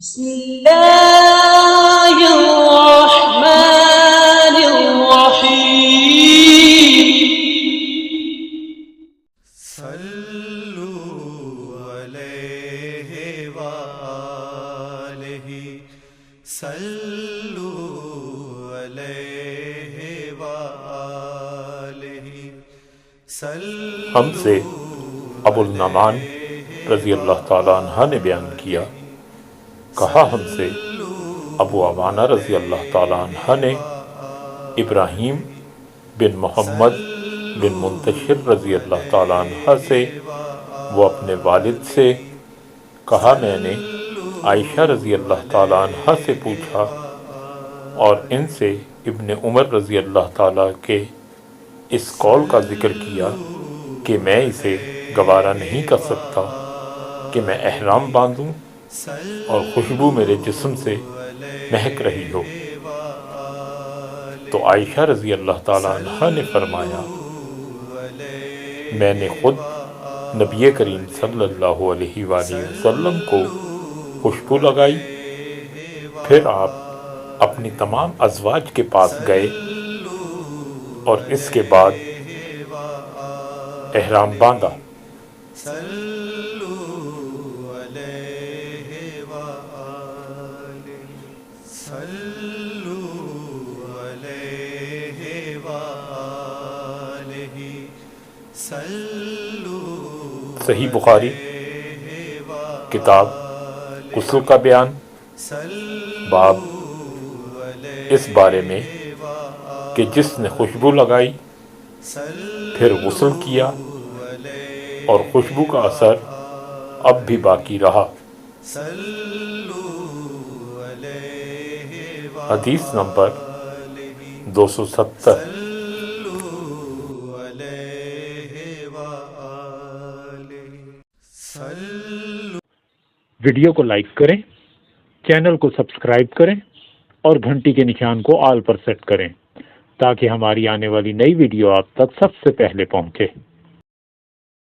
بسم الله الرحمن الرحيم صلوا عليه وآله صلوا عليه وآله ہم سے ابو النعمان رضی اللہ تعالیٰ عنہ نے بیان کیا، کہا ہم سے ابو عوانہ رضی اللہ تعالیٰ عنہ نے ابراہیم بن محمد بن منتشر رضی اللہ تعالیٰ عنہ سے، وہ اپنے والد سے، کہا میں نے عائشہ رضی اللہ تعالیٰ عنہ سے پوچھا اور ان سے ابن عمر رضی اللہ تعالیٰ کے اس قول کا ذکر کیا کہ میں اسے گوارا نہیں کر سکتا کہ میں احرام باندھوں اور خوشبو میرے جسم سے مہک رہی ہو۔ تو عائشہ رضی اللہ تعالیٰ عنہ نے فرمایا، میں نے خود نبی کریم صلی اللہ علیہ وآلہ وسلم کو خوشبو لگائی، پھر آپ اپنی تمام ازواج کے پاس گئے اور اس کے بعد احرام باندھا۔ صحیح بخاری کتاب غسل کا بیان، باب اس بارے میں کہ جس نے خوشبو لگائی پھر غسل کیا اور خوشبو کا اثر اب بھی باقی رہا۔ حدیث نمبر 270۔ ویڈیو کو لائک کریں، چینل کو سبسکرائب کریں اور گھنٹی کے نشان کو آل پر سیٹ کریں تاکہ ہماری آنے والی نئی ویڈیو آپ تک سب سے پہلے پہنچے۔